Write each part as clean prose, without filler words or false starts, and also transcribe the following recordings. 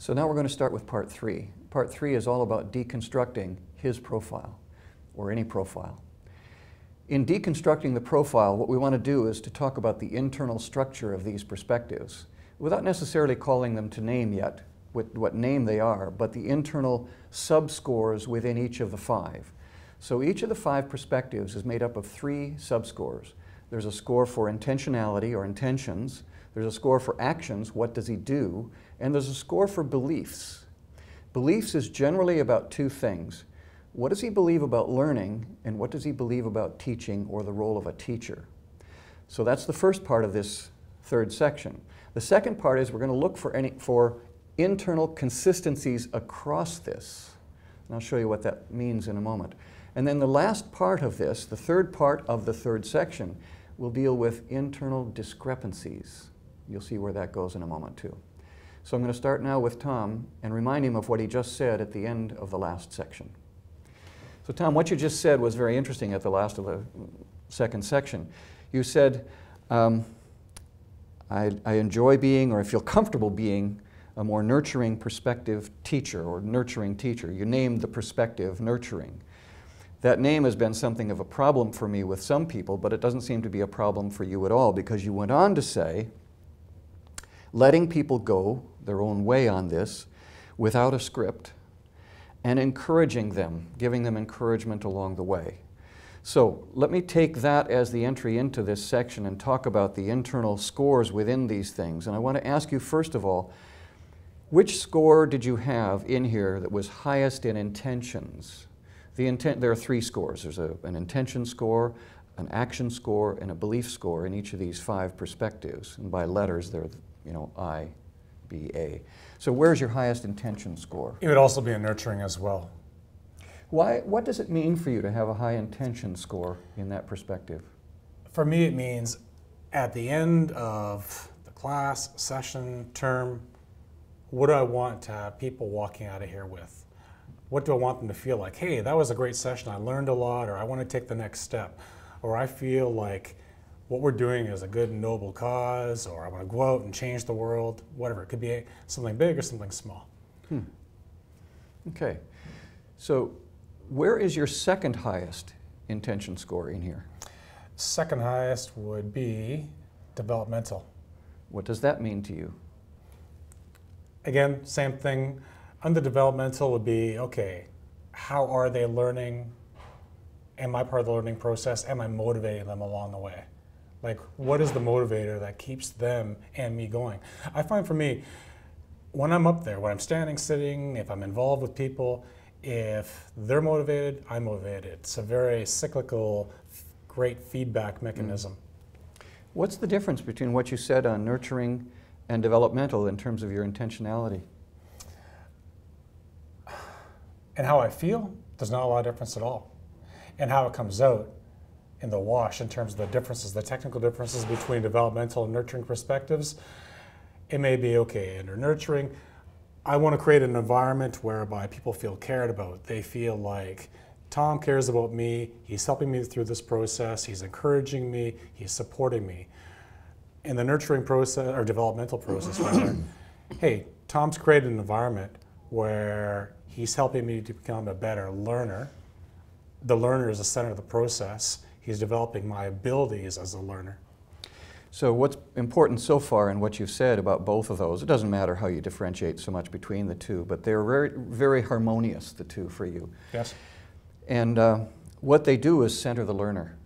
So now we're going to start with part 3. Part 3 is all about deconstructing his profile, or any profile. In deconstructing the profile, what we want to do is to talk about the internal structure of these perspectives, without necessarily calling them to name yet, what name they are, but the internal subscores within each of the 5. So each of the 5 perspectives is made up of 3 subscores. There's a score for intentionality or intentions, there's a score for actions, what does he do, and there's a score for beliefs. Beliefs is generally about 2 things. What does he believe about learning, and what does he believe about teaching or the role of a teacher? So that's the first part of this 3rd section. The second part is we're going to look for internal consistencies across this. And I'll show you what that means in a moment. And then the last part of this, the 3rd part of the 3rd section, will deal with internal discrepancies. You'll see where that goes in a moment too. So I'm going to start now with Tom and remind him of what he just said at the end of the last section. So Tom, what you just said was very interesting at the last of the 2nd section. You said, I enjoy being, or I feel comfortable being, a more nurturing perspective teacher, or nurturing teacher. You named the perspective nurturing. That name has been something of a problem for me with some people, but it doesn't seem to be a problem for you at all, because you went on to say, letting people go their own way on this without a script, and encouraging them, giving them encouragement along the way. So let me take that as the entry into this section and talk about the internal scores within these things. And I want to ask you, first of all, which score did you have in here that was highest in intentions? There are 3 scores. There's an intention score, an action score, and a belief score in each of these 5 perspectives. And by letters, they're, I, B, A. So where's your highest intention score? It would also be a nurturing as well. What does it mean for you to have a high intention score in that perspective? For me, it means at the end of the class, session, term, what do I want to have people walking out of here with? What do I want them to feel like? Hey, that was a great session, I learned a lot, or I want to take the next step. Or I feel like what we're doing is a good and noble cause, or I want to go out and change the world, whatever. It could be something big or something small. Okay. So where is your 2nd highest intention score in here? 2nd highest would be developmental. What does that mean to you? Again, same thing. Under developmental would be, okay, how are they learning? Am I part of the learning process? Am I motivating them along the way? Like, what is the motivator that keeps them and me going? I find for me, when I'm up there, when I'm standing, sitting, if I'm involved with people, if they're motivated, I'm motivated. It's a very cyclical, great feedback mechanism. What's the difference between what you said on nurturing and developmental in terms of your intentionality? And how I feel, there's not a lot of difference at all. And how it comes out in the wash in terms of the differences, the technical differences between developmental and nurturing perspectives, it may be okay. Under nurturing, I want to create an environment whereby people feel cared about. They feel like Tom cares about me, he's helping me through this process, he's encouraging me, he's supporting me. In the nurturing process, or developmental process, rather, hey, Tom's created an environment where he's helping me to become a better learner. The learner is the center of the process. He's developing my abilities as a learner. So what's important so far in what you've said about both of those, it doesn't matter how you differentiate so much between the 2, but they're very, very harmonious, the 2 for you. Yes. And what they do is center the learner.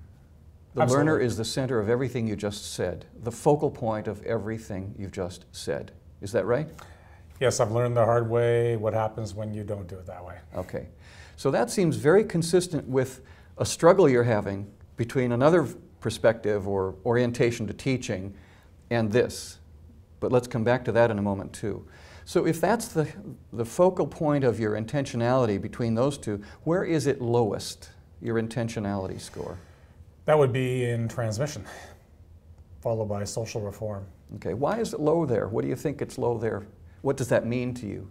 The Absolutely. learner is the center of everything you just said, the focal point of everything you've just said. Is that right? Yes, I've learned the hard way what happens when you don't do it that way. Okay. So that seems very consistent with a struggle you're having between another perspective or orientation to teaching and this. But let's come back to that in a moment too. So if that's the focal point of your intentionality between those 2, where is it lowest, your intentionality score? That would be in transmission, followed by social reform. Okay, why is it low there? What do you think it's low there? What does that mean to you?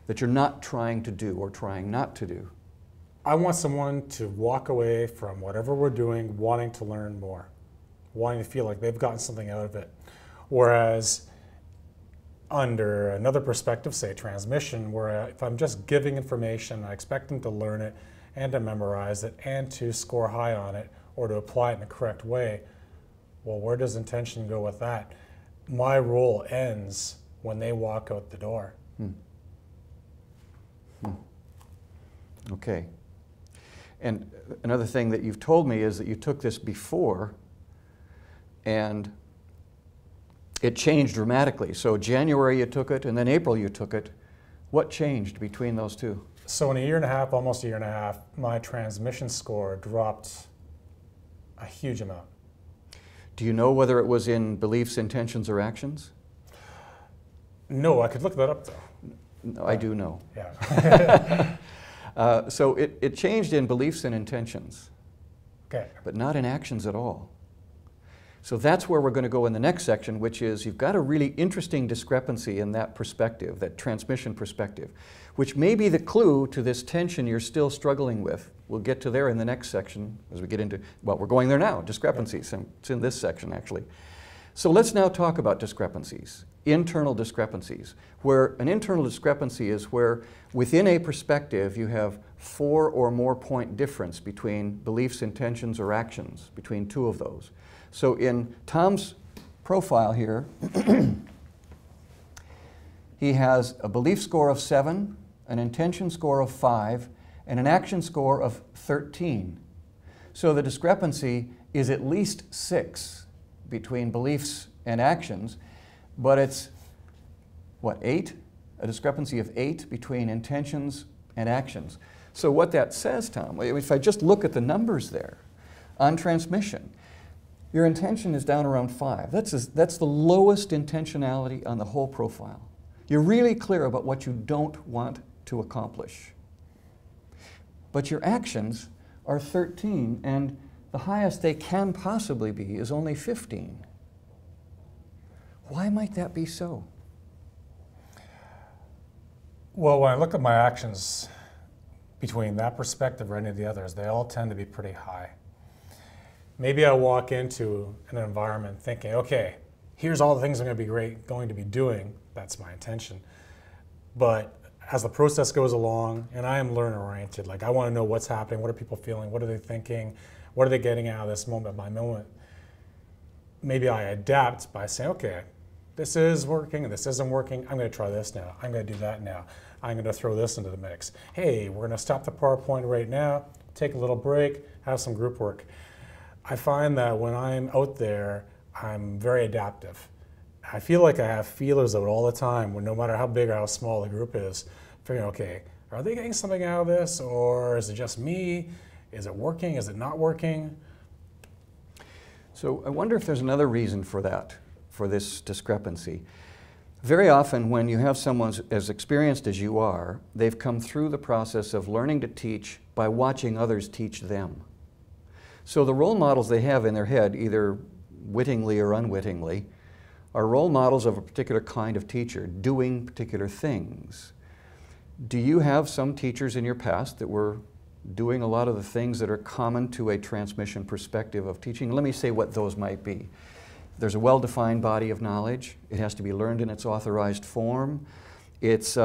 That you're not trying to do or trying not to do? I want someone to walk away from whatever we're doing wanting to learn more, wanting to feel like they've gotten something out of it. Whereas under another perspective, say transmission, where if I'm just giving information, I expect them to learn it and to memorize it and to score high on it or to apply it in the correct way, well, where does intention go with that? My role ends when they walk out the door. Okay. And another thing that you've told me is that you took this before and it changed dramatically. So January you took it, and then April you took it. What changed between those two? So in a year and a half, almost a year and a half, my transmission score dropped a huge amount. Do you know whether it was in beliefs, intentions, or actions? No, I could look that up though. No, I do know. Yeah. So it changed in beliefs and intentions, Okay. but not in actions at all. So that's where we're going to go in the next section, which is you've got a really interesting discrepancy in that perspective, that transmission perspective, which may be the clue to this tension you're still struggling with. We'll get to there in the next section as we get into, well, we're going there now, discrepancies. And it's in this section, actually. So let's now talk about discrepancies, internal discrepancies, where an internal discrepancy is where within a perspective you have 4 or more point difference between beliefs, intentions, or actions, between two of those. So in Tom's profile here, he has a belief score of 7, an intention score of 5, and an action score of 13. So the discrepancy is at least 6 between beliefs and actions, but it's, what, 8? A discrepancy of 8 between intentions and actions. So what that says, Tom, if I just look at the numbers there, on transmission, your intention is down around 5. That's the lowest intentionality on the whole profile. You're really clear about what you don't want to accomplish. But your actions are 13, and the highest they can possibly be is only 15. Why might that be so? Well, when I look at my actions between that perspective or any of the others, they all tend to be pretty high. Maybe I walk into an environment thinking, okay, here's all the things I'm going to be doing. That's my intention. But as the process goes along, and I am learner-oriented, like I want to know what's happening, what are people feeling, what are they thinking, what are they getting out of this moment by moment. Maybe I adapt by saying, okay, this is working and this isn't working. I'm going to try this now. I'm going to do that now. I'm going to throw this into the mix. Hey, we're going to stop the PowerPoint right now, take a little break, have some group work. I find that when I'm out there, I'm very adaptive. I feel like I have feelers out all the time, when no matter how big or how small the group is, figuring, okay, are they getting something out of this, or is it just me? Is it working? Is it not working? So I wonder if there's another reason for that, for this discrepancy. Very often when you have someone as experienced as you are, they've come through the process of learning to teach by watching others teach them. So the role models they have in their head, either wittingly or unwittingly, are role models of a particular kind of teacher doing particular things. Do you have some teachers in your past that were doing a lot of the things that are common to a transmission perspective of teaching? Let me say what those might be. There's a well-defined body of knowledge. It has to be learned in its authorized form. It's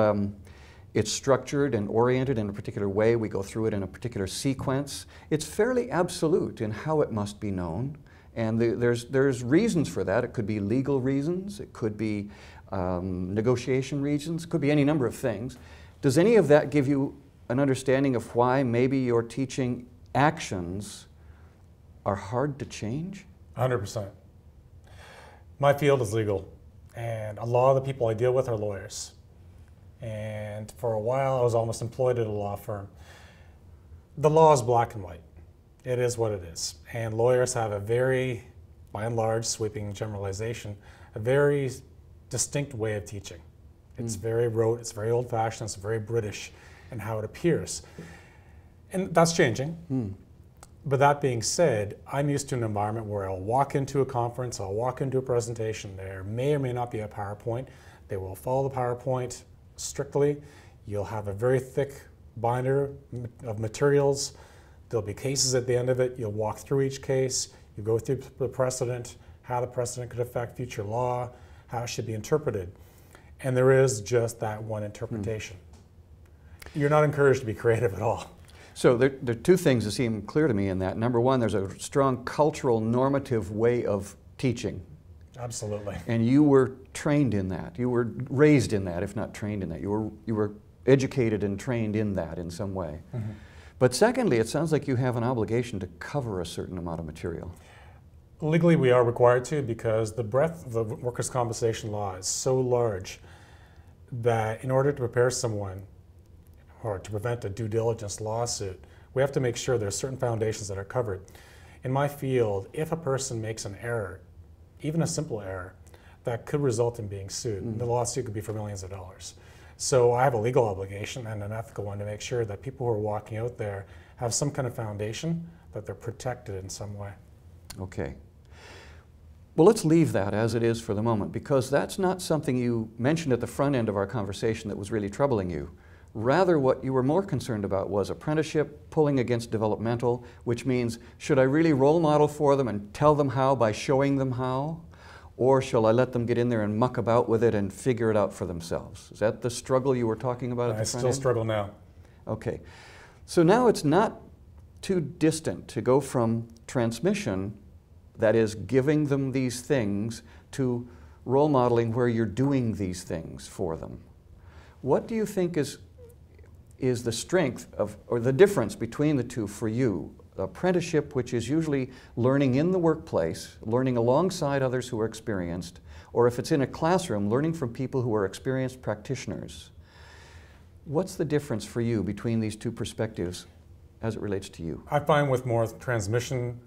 structured and oriented in a particular way. We go through it in a particular sequence. It's fairly absolute in how it must be known. And there's reasons for that. It could be legal reasons. It could be negotiation reasons. It could be any number of things. Does any of that give you an understanding of why maybe your teaching actions are hard to change? 100%. My field is legal, and a lot of the people I deal with are lawyers. And for a while, I was almost employed at a law firm. The law is black and white. It is what it is. And lawyers have a very, by and large, sweeping generalization, a very distinct way of teaching. It's very rote, it's very old-fashioned, it's very British in how it appears. And that's changing. But that being said, I'm used to an environment where I'll walk into a conference, I'll walk into a presentation. There may or may not be a PowerPoint. They will follow the PowerPoint strictly. You'll have a very thick binder of materials. There'll be cases at the end of it. You'll walk through each case. You go through the precedent, how the precedent could affect future law, how it should be interpreted. And there is just that one interpretation. You're not encouraged to be creative at all. So there are two things that seem clear to me in that. Number one, there's a strong cultural normative way of teaching. Absolutely. And you were trained in that. You were raised in that, if not trained in that. You were educated and trained in that in some way. Mm-hmm. But secondly, it sounds like you have an obligation to cover a certain amount of material. Legally, we are required to, because the breadth of the workers' compensation law is so large that in order to prepare someone or to prevent a due diligence lawsuit, we have to make sure there's certain foundations that are covered. In my field, if a person makes an error, even a simple error, that could result in being sued. The lawsuit could be for millions of dollars. So I have a legal obligation and an ethical one to make sure that people who are walking out there have some kind of foundation, that they're protected in some way. Okay. Well, let's leave that as it is for the moment, because that's not something you mentioned at the front end of our conversation that was really troubling you. Rather, what you were more concerned about was apprenticeship pulling against developmental, which means, should I really role model for them and tell them how by showing them how? Or shall I let them get in there and muck about with it and figure it out for themselves? Is that the struggle you were talking about at the front end? I still struggle now. Okay. So now it's not too distant to go from transmission, that is, giving them these things, to role modeling where you're doing these things for them. What do you think is the strength of, or the difference between the two for you? Apprenticeship, which is usually learning in the workplace, learning alongside others who are experienced, or if it's in a classroom, learning from people who are experienced practitioners. What's the difference for you between these two perspectives as it relates to you? I find with more transmission,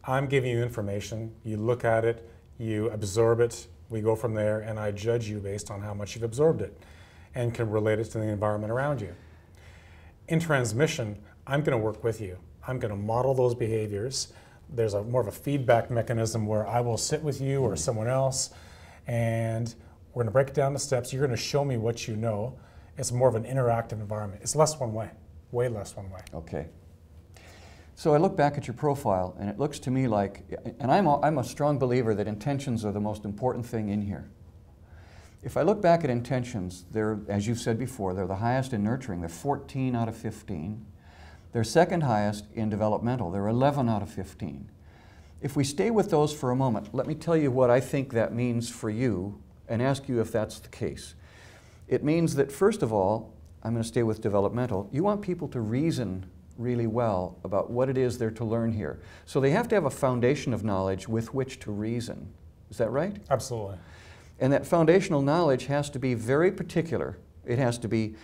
I'm giving you information, you look at it, you absorb it, we go from there, and I judge you based on how much you've absorbed it and can relate it to the environment around you. In transmission, I'm going to work with you. I'm going to model those behaviors. There's more of a feedback mechanism where I will sit with you or someone else, and we're going to break it down to steps. You're going to show me what you know. It's more of an interactive environment. It's less one way, way less one way. Okay. So I look back at your profile, and it looks to me like, and I'm a strong believer that intentions are the most important thing in here. If I look back at intentions, they're, as you've said before, they're the highest in nurturing. They're 14 out of 15. They're second highest in developmental. They're 11 out of 15. If we stay with those for a moment, let me tell you what I think that means for you and ask you if that's the case. It means that, first of all, I'm going to stay with developmental. You want people to reason really well about what it is they're to learn here. So they have to have a foundation of knowledge with which to reason. Is that right? Absolutely. And that foundational knowledge has to be very particular. It has to be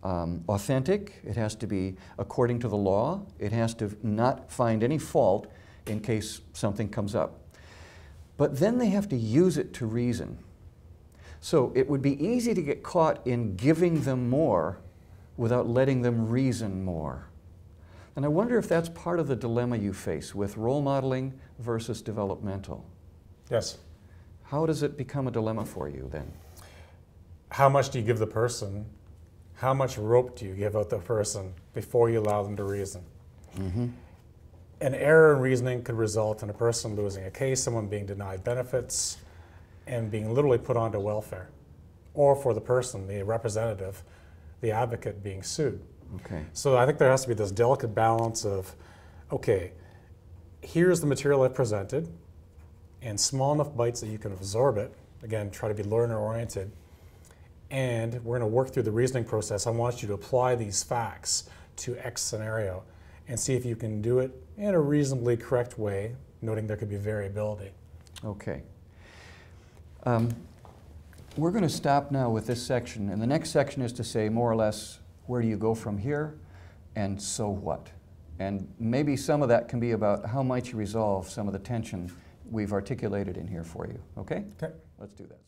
authentic. It has to be according to the law. It has to not find any fault in case something comes up. But then they have to use it to reason. So it would be easy to get caught in giving them more without letting them reason more. And I wonder if that's part of the dilemma you face with role modeling versus developmental. Yes. How does it become a dilemma for you then? How much do you give the person? How much rope do you give out the person before you allow them to reason? Mm-hmm. An error in reasoning could result in a person losing a case, someone being denied benefits, and being literally put onto welfare. Or for the person, the representative, the advocate, being sued. Okay. So I think there has to be this delicate balance of, okay, here's the material I've presented, in small enough bites that you can absorb it. Again, try to be learner-oriented. And we're going to work through the reasoning process. I want you to apply these facts to X scenario and see if you can do it in a reasonably correct way, noting there could be variability. Okay. We're going to stop now with this section, and the next section is to say more or less, where do you go from here, and so what? And maybe some of that can be about how might you resolve some of the tension we've articulated in here for you. Okay? Okay. Let's do that.